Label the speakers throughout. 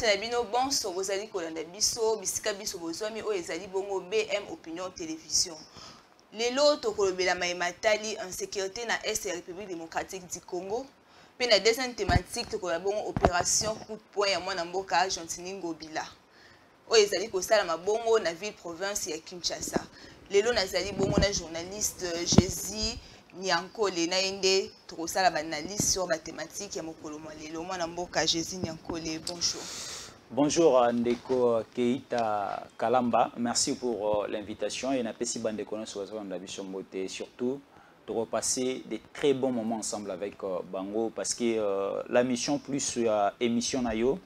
Speaker 1: na bino bonso bozali kolanda biso bisika biso bozwami o ezali bongo BM Opinion Télévision. Lelo tokolobela matali insécurité na Est de la République démocratique du Congo. Puis la deuxième thématique tokolobela bongo opération coup de poing ya mwana mboka Gentini Ngobila. O ezali kosala mabongo na ville province ya Kinshasa. Lelo nazali bongo na journaliste Jésus Nyankole na ende tokosala ba analyse sur la thématique ya mokolo lelo mwana mboka Jésus Nyankole. Bonjour.
Speaker 2: Bonjour Ndeko Keita Kalamba, merci pour l'invitation et napesi bandeko na sozo na biso mbote surtout de repasser des très bons moments ensemble avec Bango parce que la mission plus émission na yo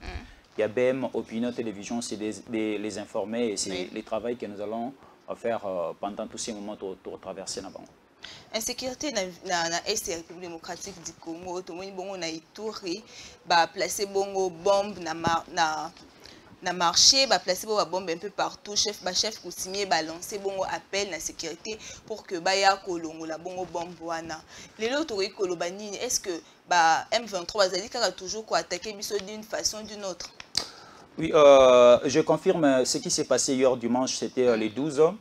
Speaker 2: il y a BM Opinion Télévision, c'est les informer et c'est le travail que nous allons faire pendant tous ces moments de traverser na Bango.
Speaker 1: Insécurité na Est de la République démocratique du Congo, tout le monde bongo na Ituri, ba placer bongo bombe na marché, ba placer bongo bombe un peu partout, chef coutumier ba lancer bongo appel na sécurité pour que ba ya kolongo la bongo bombe wana. Lelo tori kolobani, est-ce que ba M23 bazali kaka toujours ko attaquer biso d'une façon ou d'une autre?
Speaker 2: Oui, je confirme ce qui s'est passé hier dimanche, c'était les 12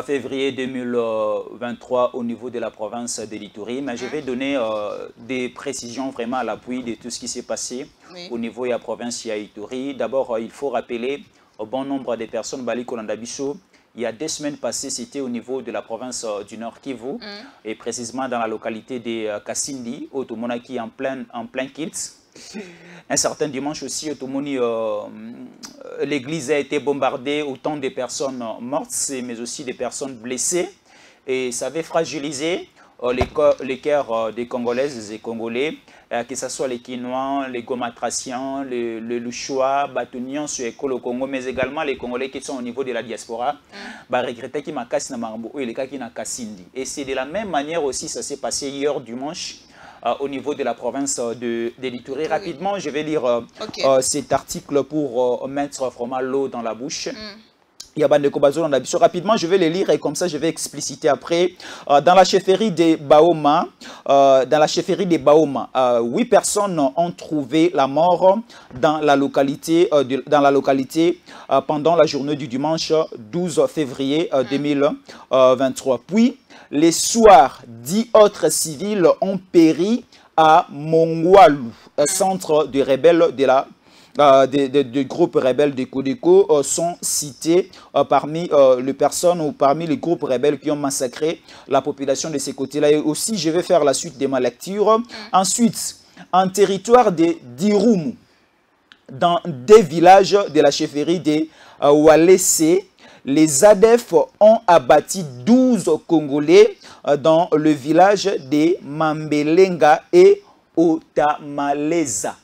Speaker 2: février 2023 au niveau de la province de l'Ituri. Mais je vais donner des précisions vraiment à l'appui de tout ce qui s'est passé au niveau de la province de l'Ituri. D'abord, il faut rappeler au bon nombre de personnes, Bali Kolandabiso, il y a 2 semaines passées, c'était au niveau de la province du Nord Kivu, et précisément dans la localité de Kasindi, au Tomonaki en plein Kilts. Un certain dimanche aussi, l'église a été bombardée, autant de personnes mortes, mais aussi des personnes blessées. Et ça avait fragilisé les cœurs des Congolaises et Congolais, que ce soit les Kinois, les Gomatraciens, les Louchois, Batunians sur le Congo, mais également les Congolais qui sont au niveau de la diaspora, regrettaient qu'ils m'acassent na Marambo et les cas qui n'a Kassindi. Et c'est de la même manière aussi, ça s'est passé hier dimanche. Au niveau de la province de l'Ituri. Rapidement, je vais lire cet article pour mettre vraiment l'eau dans la bouche. Il y a Bandeko Bazo dans la biso. Rapidement, je vais les lire et comme ça, je vais expliciter après. Dans la chefferie des Baoma, 8 personnes ont trouvé la mort dans la localité, pendant la journée du dimanche 12 février 2023. Puis, les soirs, 10 autres civils ont péri à Mongwalu, centre de rebelles des groupes rebelles de Kodeko sont cités parmi les personnes ou parmi les groupes rebelles qui ont massacré la population de ces côtés-là. Et aussi, je vais faire la suite de ma lecture. Ensuite, en territoire de Dirumu, dans des villages de la chefferie de Walese, les ADF ont abattu 12 Congolais dans le village de Mambelenga et Otamaleza.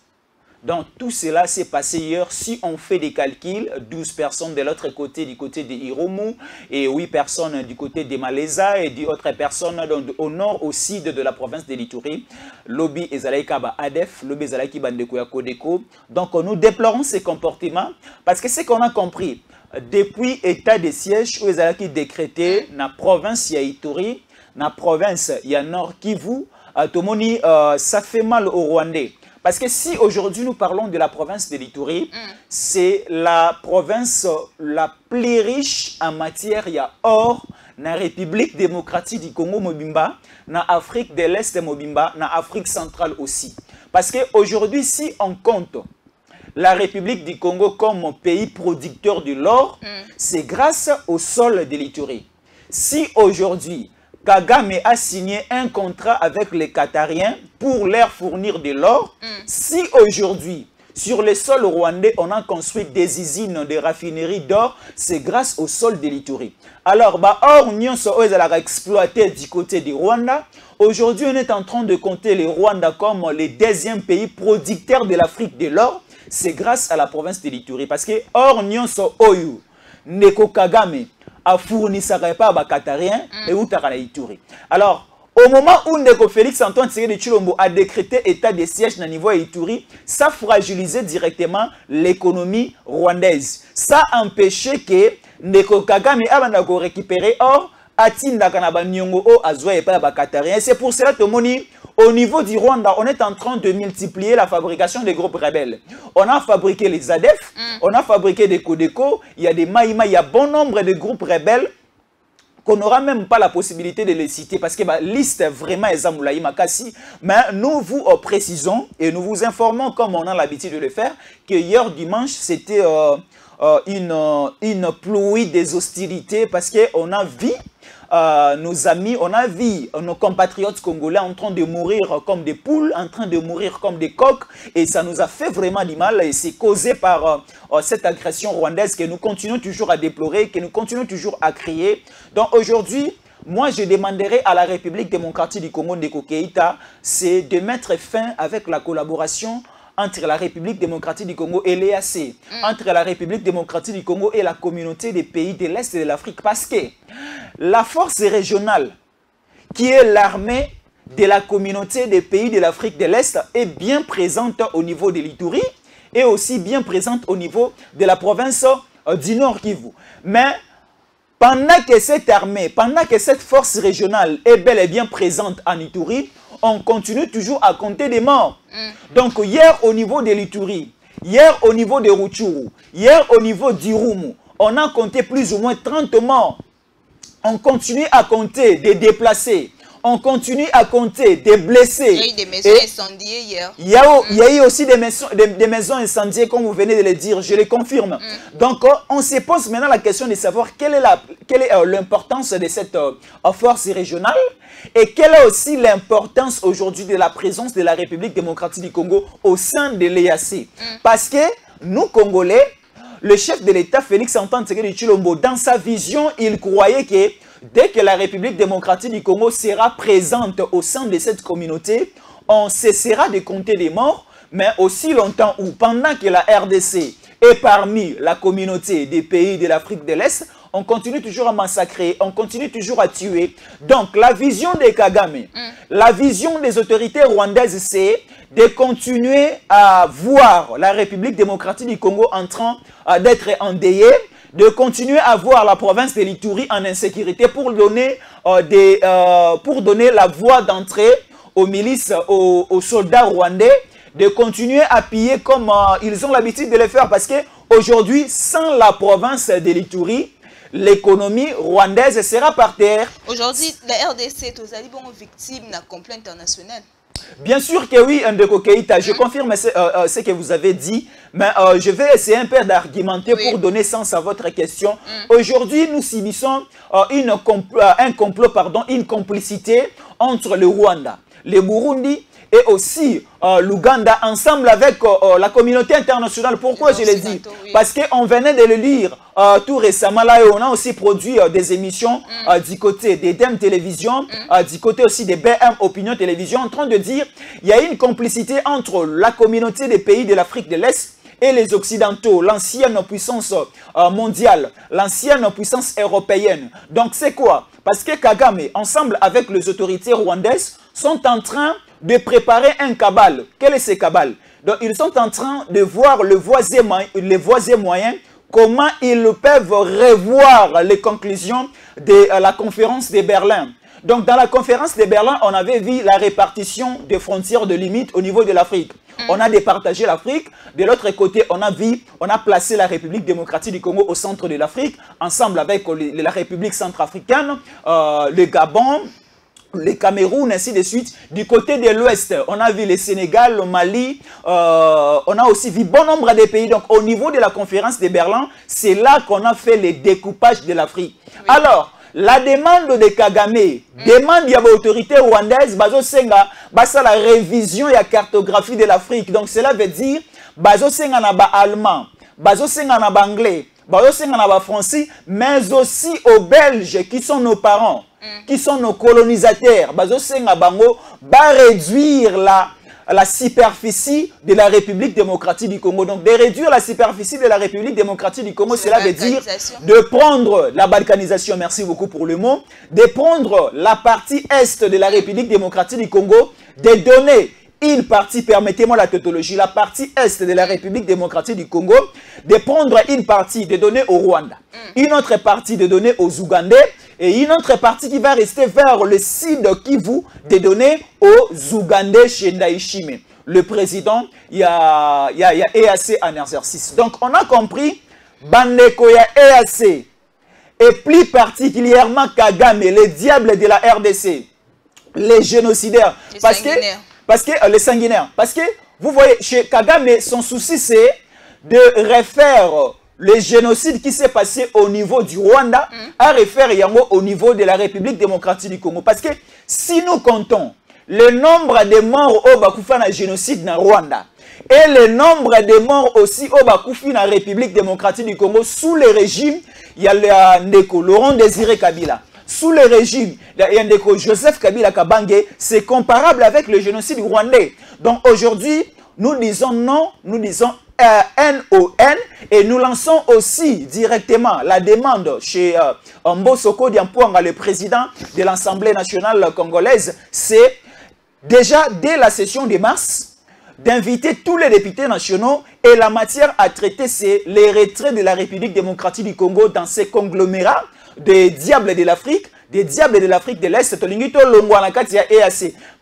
Speaker 2: Donc tout cela s'est passé hier. Si on fait des calculs, 12 personnes de l'autre côté, du côté de Irumu, et 8 personnes du côté de Maleza, et 10 autres personnes au nord, au sud de la province de l'Ituri. Lobby Ezalaïka ADF, Lobby Ezalaïki Bandeko Kodeko. Donc nous déplorons ces comportements parce que c'est qu'on a compris. Depuis l'état de siège où Ezalaïki décrété dans la province de Ituri, dans la province de Nord Kivu, Tomoni, ça fait mal aux Rwandais. Parce que si aujourd'hui nous parlons de la province de l'Ituri, c'est la province la plus riche en matière or dans la République démocratique du Congo Mobimba, dans l'Afrique de l'Est Mobimba, dans l'Afrique centrale aussi. Parce qu'aujourd'hui, si on compte la République du Congo comme pays producteur de l'or, c'est grâce au sol de l'Ituri. Si aujourd'hui, Kagame a signé un contrat avec les Qatariens pour leur fournir de l'or, si aujourd'hui, sur le sol rwandais, on a construit des usines de raffinerie d'or, c'est grâce au sol de l'Ituri. Alors, or, nous sommes exploité du côté du Rwanda. Aujourd'hui, on est en train de compter le Rwanda comme le 2e pays producteur de l'Afrique de l'or. C'est grâce à la province de l'Ituri. Parce que, or, nous sommes Oyu, Neko Kagame, a fourni sa pas à Qatarien et où t'as Ituri. Alors, au moment où Ndeko Félix Antoine Tshisekedi Tshilombo a décrété état de siège dans le niveau Ituri, ça fragilisait directement l'économie rwandaise. Ça empêchait que Ndeko Kagame a récupéré or atinda kanaba nyongo o azwa epa ba Qatarien. C'est pour cela que moni Au niveau du Rwanda, on est en train de multiplier la fabrication des groupes rebelles. On a fabriqué les ADF, on a fabriqué des Codeco, il y a des Maïma, il y a bon nombre de groupes rebelles qu'on n'aura même pas la possibilité de les citer parce que la liste est vraiment Ezamoulaï Makassi. Mais nous vous précisons et nous vous informons, comme on a l'habitude de le faire, que hier dimanche, c'était une pluie des hostilités parce qu'on a vu nos amis, on a vu nos compatriotes congolais en train de mourir comme des poules, en train de mourir comme des coqs, et ça nous a fait vraiment du mal, et c'est causé par cette agression rwandaise que nous continuons toujours à déplorer, que nous continuons toujours à crier. Donc aujourd'hui, moi je demanderai à la République démocratique du Congo, Ndeko Keïta, c'est de mettre fin avec la collaboration entre la République démocratique du Congo et l'EAC, entre la République démocratique du Congo et la communauté des pays de l'Est de l'Afrique. Parce que la force régionale, qui est l'armée de la communauté des pays de l'Afrique de l'Est, est bien présente au niveau de l'Ituri et aussi bien présente au niveau de la province du Nord Kivu. Mais pendant que cette armée, pendant que cette force régionale est bel et bien présente en Ituri, on continue toujours à compter des morts. Donc hier au niveau de l'Ituri, hier au niveau de Rutshuru, hier au niveau d'Irumu, on a compté plus ou moins 30 morts. On continue à compter des déplacés. On continue à compter des blessés.
Speaker 1: Il y a eu des maisons incendiées hier. Il y
Speaker 2: a eu aussi des maisons incendiées, comme vous venez de le dire, je le confirme. Donc, on se pose maintenant la question de savoir quelle est l'importance de cette force régionale et quelle est aussi l'importance aujourd'hui de la présence de la République démocratique du Congo au sein de l'EAC. Parce que nous, Congolais, le chef de l'État, Félix Antoine Tshisekedi Tshilombo, dans sa vision, il croyait que dès que la République démocratique du Congo sera présente au sein de cette communauté, on cessera de compter les morts, mais aussi longtemps où, pendant que la RDC est parmi la communauté des pays de l'Afrique de l'Est, on continue toujours à massacrer, on continue toujours à tuer. Donc, la vision des Kagame, la vision des autorités rwandaises, c'est de continuer à voir la République démocratique du Congo en train d'être endeuillée, de continuer à voir la province de l'Ituri en insécurité pour donner la voie d'entrée aux milices, aux soldats rwandais, de continuer à piller comme ils ont l'habitude de le faire. Parce qu'aujourd'hui, sans la province de l'Ituri, l'économie rwandaise sera par terre.
Speaker 1: Aujourd'hui, la RDC est victime de la complot international.
Speaker 2: Bien sûr que oui, Ndeko Keïta, je confirme ce que vous avez dit, mais je vais essayer un peu d'argumenter pour donner sens à votre question. Aujourd'hui, nous subissons une complicité entre le Rwanda, le Burundi et aussi l'Ouganda, ensemble avec la communauté internationale. Pourquoi je le dis? Parce qu'on venait de le lire tout récemment, là, et on a aussi produit des émissions du côté des DEM Télévision, du côté aussi des BM Opinion Télévision, en train de dire qu'il y a une complicité entre la communauté des pays de l'Afrique de l'Est et les Occidentaux, l'ancienne puissance mondiale, l'ancienne puissance européenne. Donc c'est quoi? Parce que Kagame, ensemble avec les autorités rwandaises, sont en train de préparer un cabale. Quel est ce cabale? Donc ils sont en train de voir les voies et moyens, comment ils peuvent revoir les conclusions de la conférence de Berlin. Donc dans la conférence de Berlin, on avait vu la répartition des frontières de limites au niveau de l'Afrique. On a départagé l'Afrique. De l'autre côté, on a placé la République démocratique du Congo au centre de l'Afrique, ensemble avec la République centrafricaine, le Gabon, le Cameroun, ainsi de suite. Du côté de l'Ouest, on a vu le Sénégal, le Mali, on a aussi vu bon nombre de pays. Donc au niveau de la conférence de Berlin, c'est là qu'on a fait le découpage de l'Afrique. Alors, la demande de Kagame, demande à l'autorité rwandaise, la révision et la cartographie de l'Afrique. Donc cela veut dire, bazosenga na ba allemand, bazosenga na ba anglais, bazosenga na ba français, mais aussi aux Belges qui sont nos parents, qui sont nos colonisateurs, bazosenga bango, réduire la superficie de la République démocratique du Congo. Donc, de réduire la superficie de la République démocratique du Congo, cela veut dire de prendre la balkanisation, merci beaucoup pour le mot, de prendre la partie est de la République démocratique du Congo, de donner une partie, permettez-moi la tautologie, la partie est de la République démocratique du Congo, de prendre une partie, de donner au Rwanda, une autre partie de donner aux Ougandais, et une autre partie qui va rester vers le sud Kivu, dédonnée aux Ougandais chez Ndayishimiye. Le président, il y a EAC en exercice. Donc, on a compris, Bandeko ya EAC, et plus particulièrement Kagame, les diables de la RDC, les génocidaires, parce que les sanguinaires, parce que vous voyez, chez Kagame, son souci c'est de refaire le génocide qui s'est passé au niveau du Rwanda à refaire au niveau de la République démocratique du Congo. Parce que si nous comptons le nombre de morts au Bakoufa na génocide na Rwanda et le nombre de morts aussi au Bakoufi na République démocratique du Congo sous le régime, il y a le Ndeko Laurent Désiré Kabila. Sous le régime de Joseph Kabila Kabange, c'est comparable avec le génocide rwandais. Donc aujourd'hui, nous disons non, nous disons NON et nous lançons aussi directement la demande chez Mbosoko Diampuanga, le président de l'Assemblée nationale congolaise, c'est déjà dès la session de mars d'inviter tous les députés nationaux et la matière à traiter, c'est les retraits de la République démocratique du Congo dans ces conglomérats des diables de l'Afrique, des diables de l'Afrique de l'Est,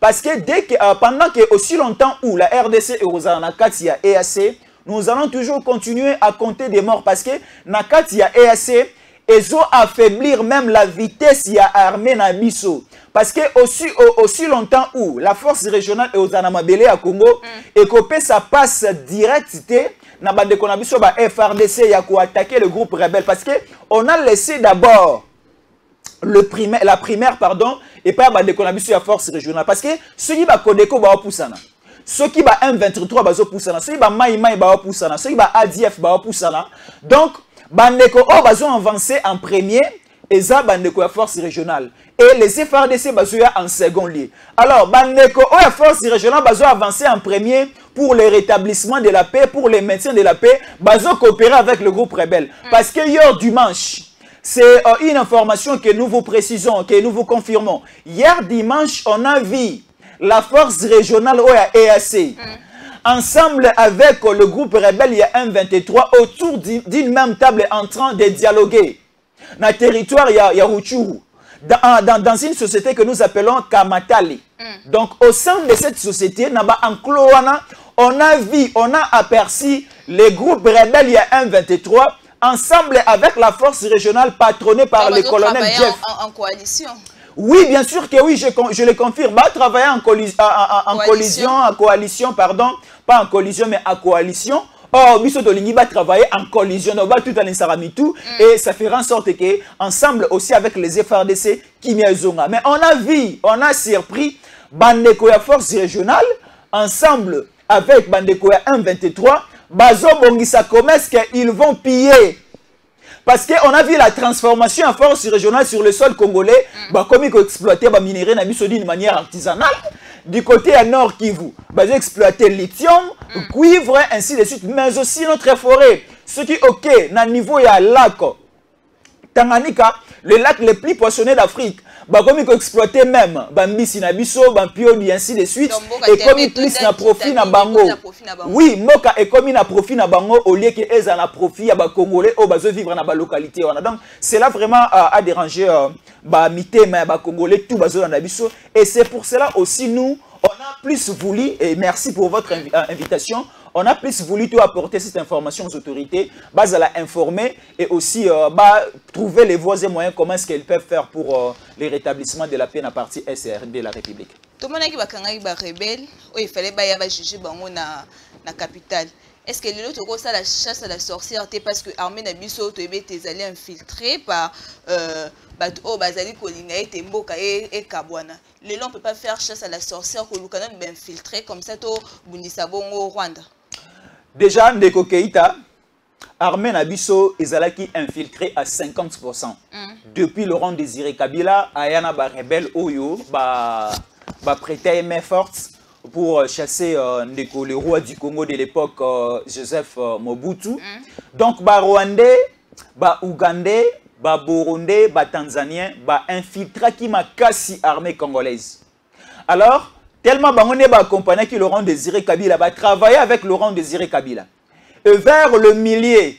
Speaker 2: parce que dès que, pendant que aussi longtemps où la RDC et Ozanakatia EAC, nous allons toujours continuer à compter des morts parce que Nakatia EAC, ils ont affaiblir même la vitesse ya armée Nabiso. Parce que aussi longtemps où la force régionale et Ozanamabele à Congo, et que ça passe directement na bande konabiso ba FRDC ya ko attaquer le groupe rebelle parce que on a laissé d'abord la primaire pardon et pas bande konabiso ya force régionale parce que ceux qui ba Kodeko ba poussana, ceux qui ba M23 ba zo poussana, ceux qui ba Mai ba poussana, ceux qui ba ADF ba poussana. Donc bandeko o ba zo avancer en premier et ça bandeko ya force régionale et les FRDC ba zo en second lieu. Alors bandeko o ya force régionale ba zo avancer en premier pour le rétablissement de la paix, pour le maintien de la paix, bazo coopérer avec le groupe rebelle. Parce que hier dimanche, c'est une information que nous vous précisons, que nous vous confirmons. Hier dimanche, on a vu la force régionale EAC, ensemble avec le groupe rebelle, il y a M23, autour d'une même table en train de dialoguer. Dans le territoire, il y a Rutshuru. Dans une société que nous appelons Kamatali. Donc, au sein de cette société, on a vu, on a aperçu les groupes rebelles, il y a M23, ensemble avec la force régionale patronnée par le colonel Jeff.
Speaker 1: En coalition.
Speaker 2: Oui, bien sûr que oui, je le confirme. Va travailler en coalition, pardon, pas en collision, mais en coalition. Oh, Biso Dolingi va travailler en collision, on va tout en Saramitou, et ça fera en sorte que, ensemble aussi avec les FRDC, Kimia Zonga. Mais on a vu, on a surpris, Bandekoya Force Régionale, ensemble avec Bandekoya 1-23, Bazo Bongisa Commerce, qu'ils vont piller. Parce qu'on a vu la transformation en force régionale sur le sol congolais, comme ils ont exploité les minéraux d'une manière artisanale. Du côté à nord Kivu, ils ont exploité lithium, cuivre, ainsi de suite, mais aussi notre forêt. Ce qui est OK, à niveau il y a lac Tanganyika, le lac le plus poissonné d'Afrique. Comme ils ont exploité même Bambisi Nabiso, Bampiodi, ainsi de suite, et comme ils plus na profit na bango. Oui, Moka et comme il na profit na bango, au lieu que eux na profit à Congolais, au bazo vivre na ba localité. Donc, cela vraiment a dérangé Mité, mais Congolais, tout bazo na Nabiso. Et c'est pour cela aussi nous, on a plus voulu, et merci pour votre invitation, on a plus voulu tout apporter cette information aux autorités, à la informer et aussi trouver les voies et moyens comment est-ce qu'elles peuvent faire pour le rétablissement de la paix dans la partie SR de la République.
Speaker 1: Tout le monde qui va rebelle, il fallait juger la capitale. Est-ce que les autres ça la chasse à la sorcière parce que l'armée n'a biso tu es allé infiltré par bazali kolinga et mboka et kabwana. Les gens ne peuvent pas faire chasse à la sorcière que l'Ukanon ben infiltré comme ça to bundisa bongo au Rwanda.
Speaker 2: Déjà Ndeko Keïta armée n'a biso ezalaki infiltré à 50%. Depuis Laurent Désiré Kabila ayana ba rebelle oyo ba prêter main forte pour chasser le roi du Congo de l'époque, Joseph Mobutu. Donc, ba Rwandais, ba Ougandais, ba Burundais, ba Tanzaniens, ba infiltré qui m'a cassé l'armée congolaise. Alors, tellement on est accompagné que Laurent Désiré Kabila va travailler avec Laurent Désiré Kabila. Et vers le milieu,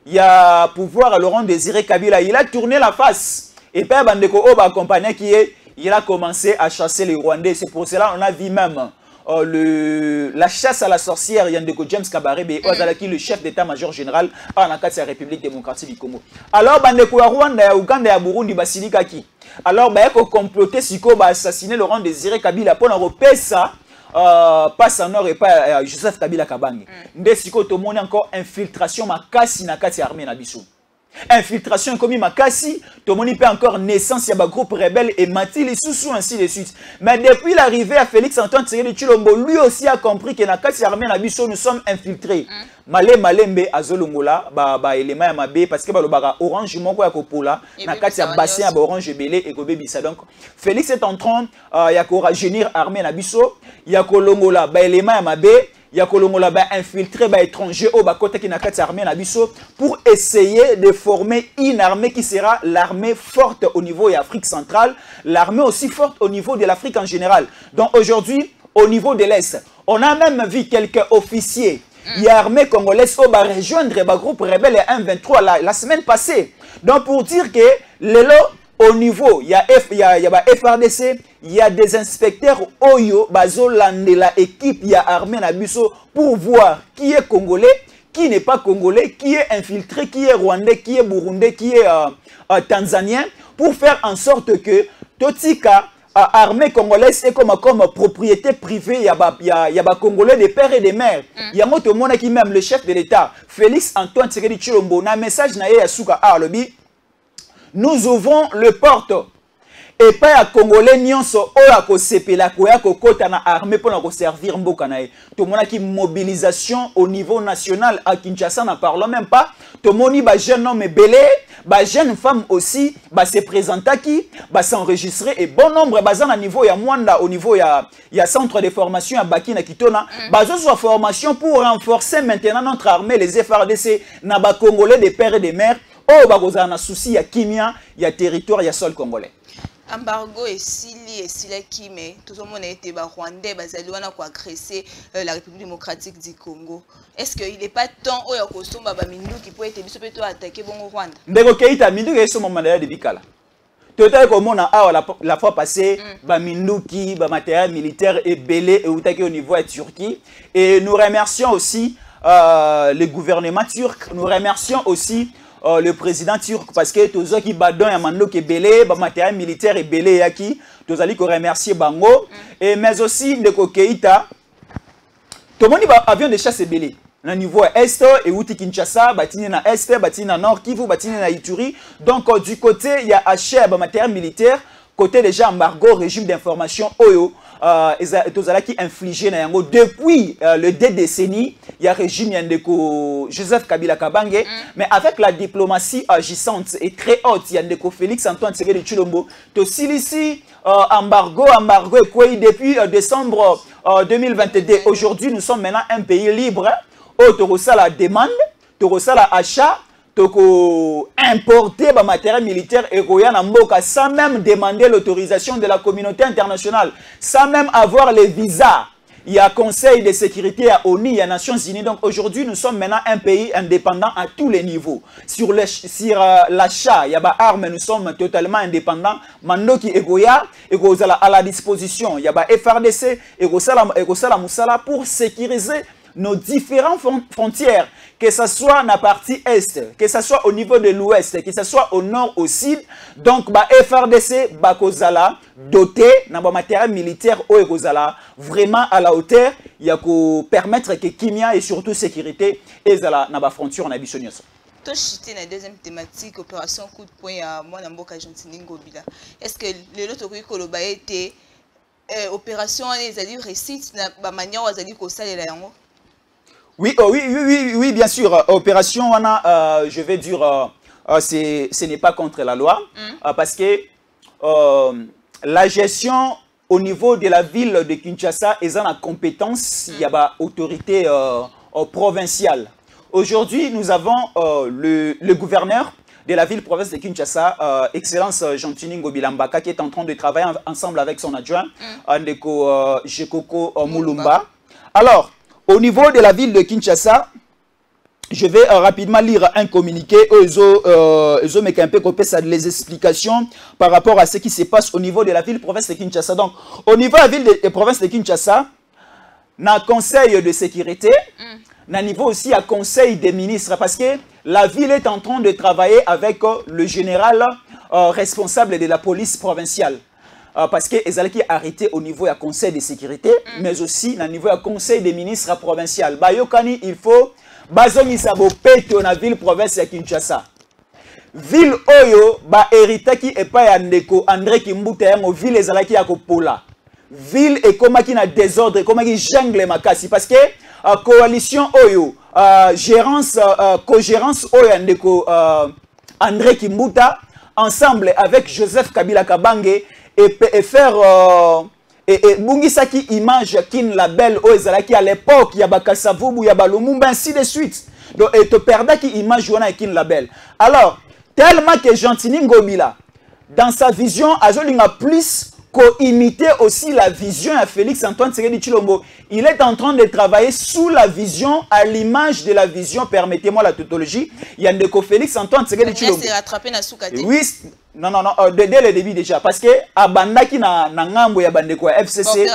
Speaker 2: il y a pouvoir à Laurent Désiré Kabila, il a tourné la face. Et puis Bandeko Oba accompagné il a commencé à chasser les Rwandais. C'est pour cela qu'on a vu même la chasse à la sorcière Yandeko James Kabarebe qui le chef d'état-major général à la République démocratique du Congo. Alors Bandeko ya Rwanda ya Uganda ya Burundi basilikaki. Alors ba ko comploter siko ba assassiner Laurent Désiré Kabila pour repérer ça. Pas Sanor et pas Joseph Kabila Kabange. Nde siko to moni encore infiltration makasi na kati armée na biso. Infiltration comme Makassi, tout le monde peut encore naissance, il y a un groupe rebelle et Mathilde et Soussou, ainsi de suite. Mais depuis l'arrivée à Félix Antoine Tshisekedi Tshilombo, lui aussi a compris que dans la armée Nabiso, nous sommes infiltrés. Malé Malembe Azolongola, élément Yamabe, parce que le orange moko ya kopola, na kati ya bassin ya orange belé et kobebisa. Donc Félix est en train de rajeunir armée Nabiso, ya kolongola élément Yamabe. Il y a infiltré des étrangers au Bakota qui n'a qu'à armée pour essayer de former une armée qui sera l'armée forte au niveau de l'Afrique centrale, l'armée aussi forte au niveau de l'Afrique en général. Donc aujourd'hui, au niveau de l'Est, on a même vu quelques officiers. Il y a l'armée congolaise qui va rejoindre le groupe rebelle M23 la semaine passée. Donc pour dire que au niveau, il y a FRDC, il y a des inspecteurs Oyo, Bazolande, la équipe, il y a armée Nabiso pour voir qui est congolais, qui n'est pas congolais, qui est infiltré, qui est rwandais, qui est burundais, qui est tanzanien, pour faire en sorte que Totika, armée congolaise, est comme propriété privée, il y a congolais des pères et des mères. Il y a moto mona qui même le chef de l'État, Félix Antoine Tshisekedi Tshilombo, na message na ye Suka Arlobi. Nous ouvrons le porte et pas à Congolais nyonso oya ko sepela ko ya ko kota na armée pour na servir mboka na ye. To mona ki mobilisation au niveau national à Kinshasa n'en parlons même pas. To moni ba jeune homme belé, ba jeune femme aussi ba se présenter qui ba s'enregistrer et bon nombre bazan à niveau ya Mwanda au niveau ya centre de formation à Baki na Kitona, bazo soit formation pour renforcer maintenant notre armée les FRDC na ba Congolais des pères et des mères. Oh, bagoza na souci ya kimia, ya territoire, ya sol congolais.
Speaker 1: Embargo et Sili Kime, tout le monde a été rwandais, bazalouana pour agresser la République démocratique du Congo. Est-ce qu'il n'est pas temps où il y a Kosomba Mindu qui peut être attaqué au Rwanda? Ndeko
Speaker 2: Keita Mindu est sur mon mandat de Bikala. Tout à l'heure, la fois passée, Mindu qui, matériel militaire est belé et au niveau de Turquie. Et nous remercions aussi le gouvernement turc, nous remercions aussi le président turc parce que tous ceux qui badon ya mando qui belé ba matériel militaire et belé yaki tous allez ko remercier bango et mais aussi Ndeko Keita tout le monde ba avion de chasse belé na niveau est et outi Kinshasa batini na est batini na nord Kivu batini na Ituri donc du côté il y a acheté ba matériel militaire côté déjà embargo régime d'information oyo qui infligé na yango depuis le 2 décennies il y a régime Yandeko Joseph Kabila Kabange mais avec la diplomatie agissante et très haute Yandeko Félix Antoine Tshisekedi Tshilombo to silisi embargo et quoi depuis décembre 2022 aujourd'hui nous sommes maintenant un pays libre au torosa la demande torosa la achat toko importer ba matériel militaire et na mboka sans même demander l'autorisation de la communauté internationale, sans même avoir les visas. Il y a Conseil de sécurité à ONU, il y a Nations Unies. Donc aujourd'hui, nous sommes maintenant un pays indépendant à tous les niveaux. Sur l'achat, il y a des armes, nous sommes totalement indépendants. Mando qui egoya, à la disposition. Il y a des FRDC, Egosala Moussala pour sécuriser nos différentes frontières, que ce soit dans la partie est, que ce soit au niveau de l'ouest, que ce soit au nord, au sud. Donc, FRDC, Bakozala, doté dans le matériel militaire au Ekozala, vraiment à la hauteur, il y a que permettre que Kimia et surtout sécurité et dans la frontière en Abissonios.
Speaker 1: Toshité la deuxième thématique, opération coup de poing à moi dans Mboka Argentine Ngobila. Est-ce que le lot de Koloba était opération les alliés récite la manière où les alliés Kosala la yango?
Speaker 2: Oui, bien sûr. Opération, je vais dire, ce n'est pas contre la loi, parce que la gestion au niveau de la ville de Kinshasa est en compétence, il y a autorité provinciale. Aujourd'hui, nous avons le gouverneur de la ville-province de Kinshasa, Excellence Jean-Tini Ngobilambaka, qui est en train de travailler ensemble avec son adjoint, Ndeko Jekoko Mulumba. Alors, au niveau de la ville de Kinshasa, je vais rapidement lire un communiqué ils ont mis un peu les explications par rapport à ce qui se passe au niveau de la ville-province de Kinshasa. Donc, au niveau de la ville-province de Kinshasa, dans le conseil de sécurité, dans le niveau aussi à conseil des ministres, parce que la ville est en train de travailler avec le général responsable de la police provinciale. Parce que les qui arrêté au niveau du conseil de sécurité, mais aussi au niveau du conseil des ministres provinciaux. Bayokani, il faut bazongisa bopeto na ville province ya Kinshasa. Ville oyo ba héritaki epa ya ndeko André Kimbuta yango ville ezalaki ya kopola. Ville ekomaki na désordre, ekomaki jungle makasi parce que coalition oyo co-gérance oyo ya ndeko André Kimbuta ensemble avec Joseph Kabila Kabange et faire et bungisaki image kin label o ezalaki à l'époque ya bakasavubu ya balumumba ainsi de suite. Donc et te perdaki image wana kin label. Alors tellement que Gentini Ngobila dans sa vision azolinga plus co-imiter aussi la vision à Félix Antoine Tshisekedi Tshilombo. Il est en train de travailler sous la vision, à l'image de la vision, permettez-moi la tautologie, il y a de Félix Antoine Tshisekedi Tshilombo. Oui, non, dès le début déjà, parce que Abandaki na ngambo ya bandeko ya FCC.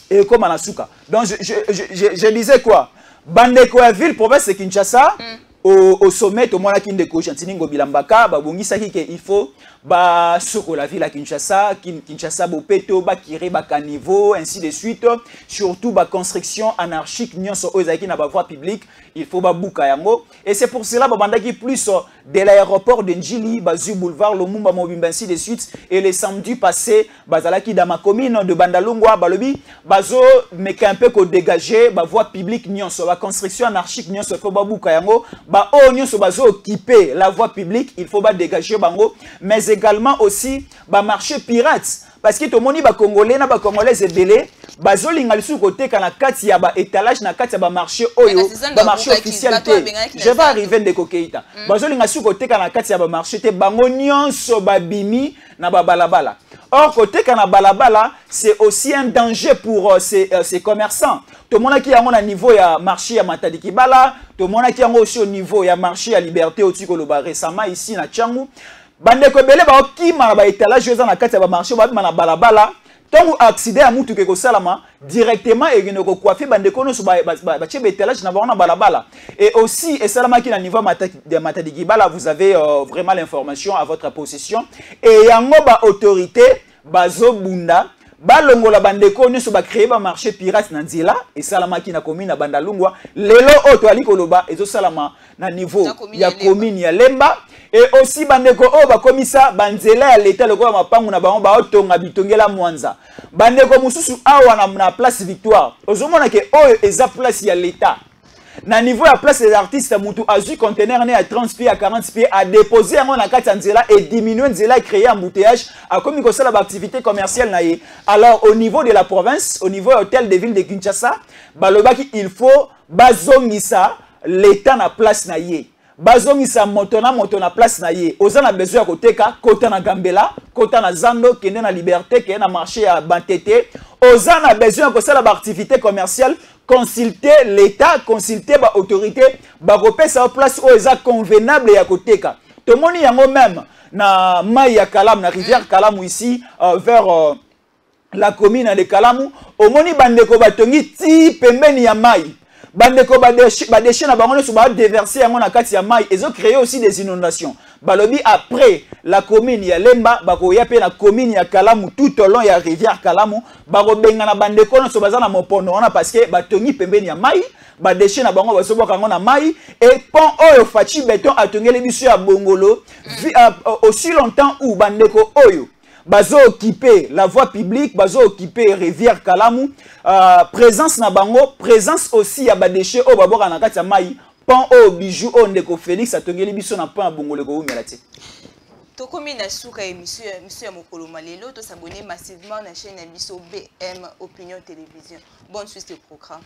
Speaker 2: Et comme Anasuka. Donc je disais quoi? Bandeko ya ville province de Kinshasa. Au sommet, au moins, il faut sur la ville à Kinshasa, Kinshasa, Bopeto, Bakiré, Bakanivo, ainsi de suite. Surtout, la construction anarchique, n'y a pas voie publique, il faut Boukayango. Et c'est pour cela que plus de l'aéroport de Njili, Bazu Boulevard, Lomumba Mobimba, ainsi de suite. Et les samedis passés, Bazalaki dans ma commune de Bandalungwa, Balobi, Bazo, mais qu'un peu dégager, voie publique, n'y a pas construction anarchique, n'y a pas Boukayango. Occuper la voie publique, il faut dégager bango, mais également aussi marché pirate parce que tout le monde congolais na congolais ebele bazolinga lisu côté kana kati ya ba étalage na kati ya marché oyo marché officiel je vais arriver de Kokeita bazolinga su côté kana kati ya marché te bango nyonso babimi na balabala. Or, côté kana balabala, c'est aussi un danger pour ces commerçants. Tout le monde qui est à niveau ya marché à Matadi Kibala, tout le monde qui est aussi au niveau ya marché à Liberté au Tikoloba récemment ici na Tchangu. Bande ko belé ba ki ma ba étalage na kati ya marché ba na balabala. Tant accident à mutu ke salama directement et ne ko coiffer bande ko no so ba che étalage na ba balabala. Et aussi et salama qui na niveau de Matadi Kibala, vous avez vraiment l'information à votre possession et yango ba autorité bazo bunda balongola bandeko nyonso ba créer ba marché pirate na nzela et salama ki na commune na Bandalungwa lelo oto ali koloba ezo salama na niveau ya commune ya Lemba et aussi bandeko o ba komisa banzela ya l'état lokola mapangu na bango ba otonga bitongela Mwanza bandeko mususu awa na place Victoire ozomona ke oyo eza place ya l'état. Na niveau la place des artistes, Moutou Azu conteneur né à 30 pieds à 40 pieds a déposé un na kati nzela et diminué nzela et créé un embouteillage à comme il la activité commerciale naie. Alors au niveau de la province, au niveau hôtel de ville de Kinshasa, balobaki il faut bazongisa l'état na place naie. Bazongisa motona place naie. Ozana besoin koteka kota na Gambela, kota na Zando, kende na Liberté, kende na marché à Bantete. Ozana besoin ko la activité commerciale. Consulter l'État, consulter l'autorité, repérer sa place où est convenable et à côté. Tout le monde y a même na Maïa Kalam, na rivière Kalamou ici, vers la commune de Kalamou. Au moni bandeko batongi ti pembeni ya mai. Bandeko badeshe na bango so ba déverser yango na kati ya mai. Ils ont créé aussi des inondations. Balobi après la commune ya Lemba, bako ya pe na commune ya Kalamou tout au long ya rivière Kalamou, bako benga na bandeko no so baza na mopono wana parce que batongi pembeni ya mai, ba déchet na bango baso boka na mai et pont oyo fachi béton atongeli biso ya Bongolo aussi longtemps où bandeko oyo bazo occuper la voie publique, bazo occuper rivière Kalamou, présence na bango, présence aussi ya ba déchet o baboka na kati ya mai. Pan au bijou on ndeko Félix atongeli biso na pan Bongolo ko umela te.
Speaker 1: Tokomi na suka émission Mokolo Malelo to s'abonner massivement à la chaîne Biso BM Opinion Télévision. Bonne suite de programme.